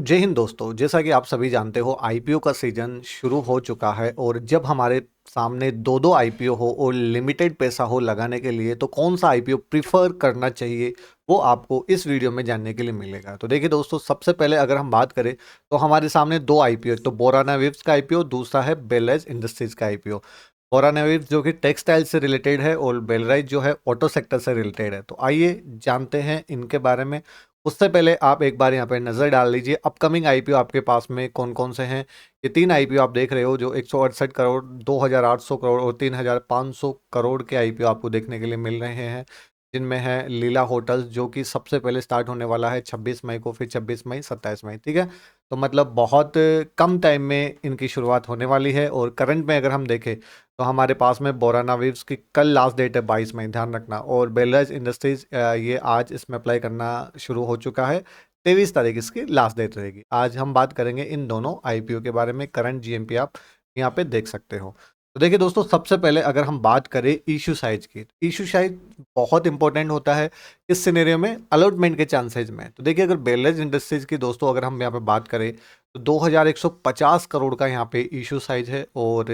जय हिंद दोस्तों। जैसा कि आप सभी जानते हो आईपीओ का सीजन शुरू हो चुका है और जब हमारे सामने दो दो आईपीओ हो और लिमिटेड पैसा हो लगाने के लिए तो कौन सा आईपीओ प्रीफर करना चाहिए वो आपको इस वीडियो में जानने के लिए मिलेगा। तो देखिए दोस्तों, सबसे पहले अगर हम बात करें तो हमारे सामने दो आईपीओ, तो बोराना वेव्स का आईपीओ, दूसरा है बेलराइज इंडस्ट्रीज का आईपीओ। बोराना वेव्स जो कि टेक्सटाइल से रिलेटेड है और बेलराइज जो है ऑटो सेक्टर से रिलेटेड है। तो आइए जानते हैं इनके बारे में। उससे पहले आप एक बार यहाँ पे नज़र डाल लीजिए अपकमिंग आईपीओ आपके पास में कौन कौन से हैं। ये तीन आईपीओ आप देख रहे हो जो 168 करोड़, 2800 करोड़ और 3500 करोड़ के आईपीओ आपको देखने के लिए मिल रहे हैं, जिनमें है लीला होटल्स जो कि सबसे पहले स्टार्ट होने वाला है 26 मई को, फिर 26 मई, 27 मई। ठीक है, तो मतलब बहुत कम टाइम में इनकी शुरुआत होने वाली है। और करंट में अगर हम देखें तो हमारे पास में बोराना वेव्स की कल लास्ट डेट है 22 मई, ध्यान रखना। और बेलराज इंडस्ट्रीज ये आज इसमें अप्लाई करना शुरू हो चुका है, 23 तारीख इसकी लास्ट डेट रहेगी। आज हम बात करेंगे इन दोनों आईपीओ के बारे में। करंट जीएमपी आप यहाँ पे देख सकते हो। तो देखिए दोस्तों, सबसे पहले अगर हम बात करें इशू साइज की, इशू साइज बहुत इंपॉर्टेंट होता है इस सिनेरियो में अलॉटमेंट के चांसेज में। तो देखिए, अगर बेलराज इंडस्ट्रीज की दोस्तों अगर हम यहाँ पे बात करें तो 2150 करोड़ का यहाँ पे इशू साइज है। और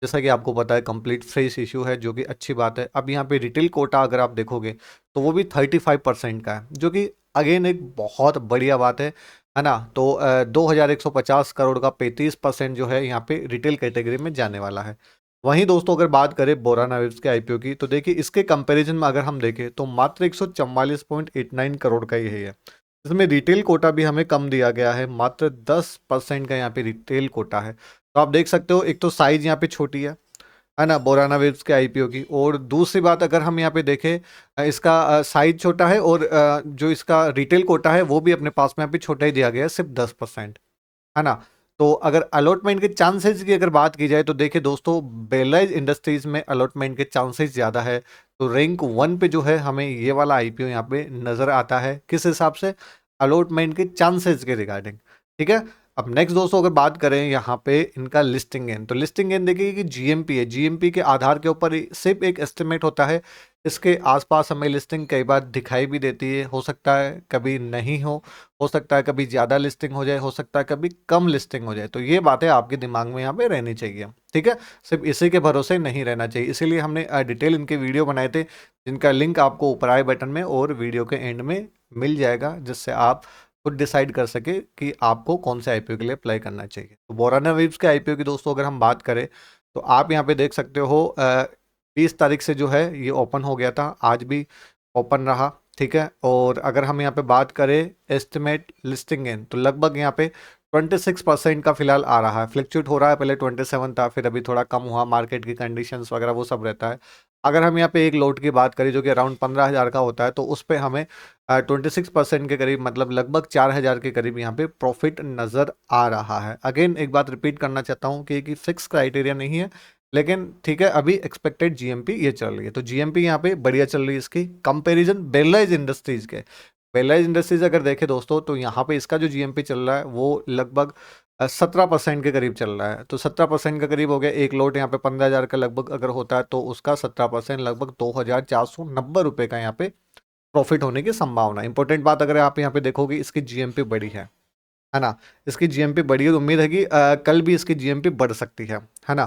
जैसा कि आपको पता है कंप्लीट फ्रेश इशू है, जो कि अच्छी बात है। अब यहाँ पे रिटेल कोटा अगर आप देखोगे तो वो भी 35% का है, जो कि अगेन एक बहुत बढ़िया बात है ना। तो 2150 करोड़ का 35% जो है यहाँ पे रिटेल कैटेगरी में जाने वाला है। वहीं दोस्तों अगर बात करें बोराना वेव्स के आईपीओ की, तो देखिए इसके कंपैरिजन में अगर हम देखें तो मात्र 144.89 करोड़ का ही है। इसमें रिटेल कोटा भी हमें कम दिया गया है, मात्र 10% का यहाँ पे रिटेल कोटा है। तो आप देख सकते हो, एक तो साइज यहाँ पे छोटी है ना, बोराना वेव्स के आईपीओ की। और दूसरी बात अगर हम यहाँ पे देखें, इसका साइज छोटा है और जो इसका रिटेल कोटा है वो भी अपने पास में यहाँ पे छोटा ही दिया गया है, सिर्फ 10%, है ना। तो अगर अलॉटमेंट के चांसेस की अगर बात की जाए तो देखिए दोस्तों, बेलराइज इंडस्ट्रीज में अलॉटमेंट के चांसेस ज़्यादा है। तो रैंक 1 पे जो है हमें ये वाला आईपीओ यहाँ पे नज़र आता है, किस हिसाब से, अलॉटमेंट के चांसेस के रिगार्डिंग। ठीक है, अब नेक्स्ट दोस्तों अगर बात करें यहाँ पे इनका लिस्टिंग गेन, तो लिस्टिंग गेन देखिए कि जीएमपी है, जीएमपी के आधार के ऊपर सिर्फ एक एस्टिमेट होता है। इसके आसपास हमें लिस्टिंग कई बार दिखाई भी देती है, हो सकता है कभी नहीं हो सकता है कभी ज़्यादा लिस्टिंग हो जाए, हो सकता है कभी कम लिस्टिंग हो जाए। तो ये बातें आपके दिमाग में यहाँ पे रहनी चाहिए। ठीक है, सिर्फ इसी के भरोसे नहीं रहना चाहिए, इसीलिए हमने डिटेल इनके वीडियो बनाए थे, जिनका लिंक आपको ऊपर आई बटन में और वीडियो के एंड में मिल जाएगा, जिससे आप खुद डिसाइड कर सके कि आपको कौन से आईपीओ के लिए अप्लाई करना चाहिए। तो बोराना वेव्स के आईपीओ की दोस्तों अगर हम बात करें तो आप यहाँ पे देख सकते हो 20 तारीख से जो है ये ओपन हो गया था, आज भी ओपन रहा। ठीक है, और अगर हम यहाँ पे बात करें एस्टिमेट लिस्टिंग गेन, तो लगभग यहाँ पे 26% का फिलहाल आ रहा है, फ्लक्चुएट हो रहा है। पहले 27 था, फिर अभी थोड़ा कम हुआ, मार्केट की कंडीशंस वगैरह वो सब रहता है। अगर हम यहाँ पे एक लोट की बात करें जो कि अराउंड 15,000 का होता है, तो उस पर हमें 26% के करीब, मतलब लगभग 4,000 के करीब यहाँ पे प्रॉफिट नज़र आ रहा है। अगेन एक बात रिपीट करना चाहता हूँ कि फिक्स क्राइटेरिया नहीं है, लेकिन ठीक है, अभी एक्सपेक्टेड जीएमपी ये चल रही है। तो जीएमपी यहाँ पे बढ़िया चल रही है इसकी कंपैरिजन बेलराइज इंडस्ट्रीज के। बेलराइज इंडस्ट्रीज अगर देखें दोस्तों तो यहाँ पे इसका जो जीएमपी चल रहा है वो लगभग 17% के करीब चल रहा है। तो 17% के करीब हो गया। एक लोट यहाँ पे 15,000 का लगभग अगर होता है तो उसका 17% लगभग 2,490 रुपये का यहाँ पे प्रॉफिट होने की संभावना। इंपॉर्टेंट बात अगर आप यहाँ पे देखोगे, इसकी जीएमपी बड़ी है ना। इसकी जीएमपी बढ़ी है तो उम्मीद है कि कल भी इसकी जीएमपी बढ़ सकती है ना।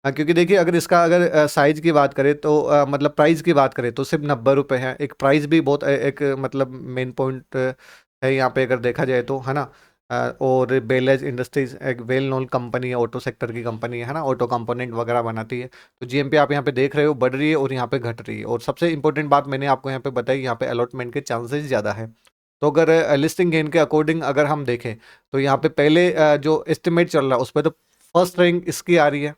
क्योंकि देखिए अगर इसका अगर साइज की बात करें तो मतलब प्राइस की बात करें तो सिर्फ 90 रुपये है। एक प्राइस भी बहुत एक मतलब मेन पॉइंट है यहाँ पे अगर देखा जाए तो, है ना। और बेलराइज इंडस्ट्रीज एक वेल नोन कंपनी है, ऑटो सेक्टर की कंपनी है ना, ऑटो कंपोनेंट वगैरह बनाती है। तो जीएमपी आप यहाँ पे देख रहे हो बढ़ रही है और यहाँ पे घट रही है। और सबसे इंपॉर्टेंट बात मैंने आपको यहाँ पे बताई, यहाँ पे अलॉटमेंट के चांसेस ज़्यादा है। तो अगर लिस्टिंग गेन के अकॉर्डिंग अगर हम देखें तो यहाँ पे पहले जो एस्टिमेट चल रहा है उस पर तो फर्स्ट रैंक इसकी आ रही है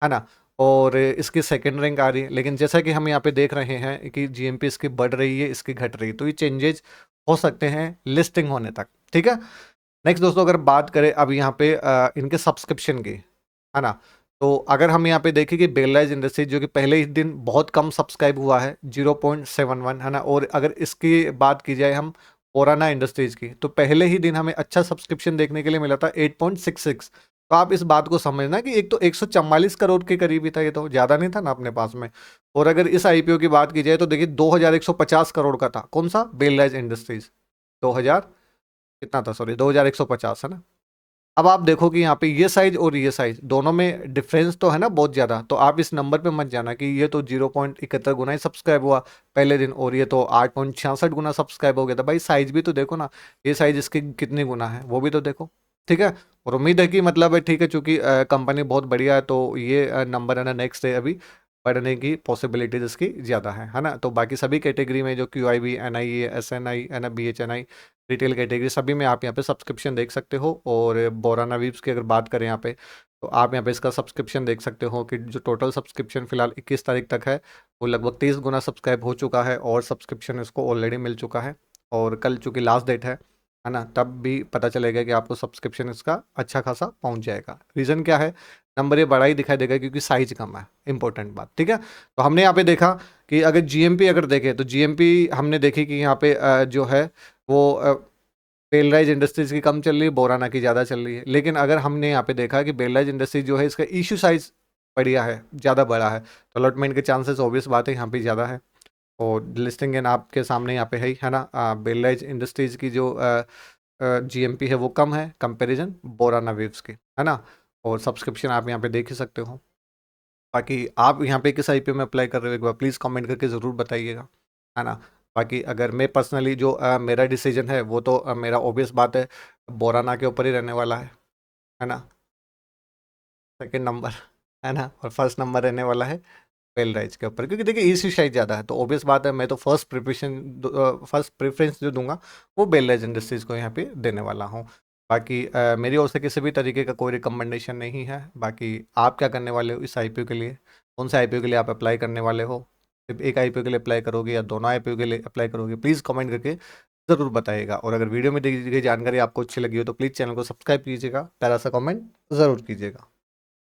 ना। और इसकी सेकंड रैंक आ रही है। लेकिन जैसा कि हम यहाँ पे देख रहे हैं कि जीएमपी इसकी बढ़ रही है, इसकी घट रही है, तो ये चेंजेस हो सकते हैं लिस्टिंग होने तक। ठीक है, नेक्स्ट दोस्तों अगर बात करें अब यहाँ पे इनके सब्सक्रिप्शन की, है ना। तो अगर हम यहाँ पे देखें कि बेलराइज इंडस्ट्रीज जो कि पहले ही दिन बहुत कम सब्सक्राइब हुआ है, 0.71, है ना। और अगर इसकी बात की जाए हम बोराना इंडस्ट्रीज की, तो पहले ही दिन हमें अच्छा सब्सक्रिप्शन देखने के लिए मिला था 8.66। तो आप इस बात को समझना कि एक तो 144 करोड़ के करीब ही था, ये तो ज़्यादा नहीं था ना अपने पास में। और अगर इस आईपीओ की बात की जाए तो देखिए 2150 करोड़ का था, कौन सा, बेलराइज इंडस्ट्रीज। 2000 कितना था, सॉरी 2150 है ना। अब आप देखो कि यहाँ पे ये साइज और ये साइज दोनों में डिफरेंस तो है ना बहुत ज़्यादा, तो आप इस नंबर पे मत जाना कि ये तो 0.71 गुना ही सब्सक्राइब हुआ पहले दिन और ये तो 8.66 गुना सब्सक्राइब हो गया था। भाई साइज भी तो देखो ना, ये साइज इसके कितने गुना है वो भी तो देखो। ठीक है, और उम्मीद है कि मतलब ठीक है, चूंकि कंपनी बहुत बढ़िया है तो ये नंबर है ना नेक्स्ट डे अभी बढ़ने की पॉसिबिलिटीज इसकी ज़्यादा है ना। तो बाकी सभी कैटेगरी में जो QIB, NIE, SNI है ना, BHNI रिटेल कैटेगरी सभी में आप यहाँ पे सब्सक्रिप्शन देख सकते हो। और बोराना वीव्स की अगर बात करें यहाँ पे, तो आप यहाँ पे इसका सब्सक्रिप्शन देख सकते हो कि जो टोटल सब्सक्रिप्शन फिलहाल 21 तारीख तक है वो लगभग 30 गुना सब्सक्राइब हो चुका है और सब्सक्रिप्शन इसको ऑलरेडी मिल चुका है। और कल चूँकि लास्ट डेट है ना, तब भी पता चलेगा कि आपको सब्सक्रिप्शन इसका अच्छा खासा पहुंच जाएगा। रीज़न क्या है, नंबर ये बड़ा ही दिखाई देगा क्योंकि साइज कम है, इंपॉर्टेंट बात। ठीक है, तो हमने यहाँ पे देखा कि अगर GMP अगर देखें तो GMP हमने देखी कि यहाँ पे जो है वो बेलराइज इंडस्ट्रीज की कम चल रही है, बोराना की ज़्यादा चल रही है। लेकिन अगर हमने यहाँ पे देखा कि बेलराइज इंडस्ट्रीज जो है इसका इशू साइज बढ़िया है, ज़्यादा बड़ा है, तो अलॉटमेंट के चांसेस ऑब्वियस बात है यहाँ पे ज़्यादा है। और लिस्टिंग एन आपके सामने यहाँ पे है ही है ना। बेलराइज इंडस्ट्रीज की जो GMP है वो कम है कंपैरिजन बोराना वेव्स की, है ना। और सब्सक्रिप्शन आप यहाँ पे देख ही सकते हो। बाकी आप यहाँ पे किस IPO में अप्लाई कर रहे हो एक बार प्लीज़ कमेंट करके ज़रूर बताइएगा, है ना। बाकी अगर मैं पर्सनली जो मेरा डिसीजन है वो तो मेरा ऑब्वियस बात है बोराना के ऊपर ही रहने वाला है ना, सेकंड नंबर, है ना। और फर्स्ट नंबर रहने वाला है बेलराइज के ऊपर, क्योंकि देखिए इसी शायद ज़्यादा है तो ऑब्वियस बात है मैं तो फर्स्ट प्रेफरेंस जो दूंगा वो बेलराइज इंडस्ट्रीज़ को यहाँ पे देने वाला हूँ। बाकी मेरी ओर से किसी भी तरीके का कोई रिकमेंडेशन नहीं है। बाकी आप क्या करने वाले हो इस IPO के लिए, कौन से IPO के लिए आप अप्लाई करने वाले हो, सिर्फ एक IPO के लिए अप्लाई करोगे या दोनों IPO के लिए अप्लाई करोगे, प्लीज़ कमेंट करके ज़रूर बताइएगा। और अगर वीडियो में दी गई जानकारी आपको अच्छी लगी हो तो प्लीज़ चैनल को सब्सक्राइब कीजिएगा, प्यारा सा कमेंट ज़रूर कीजिएगा।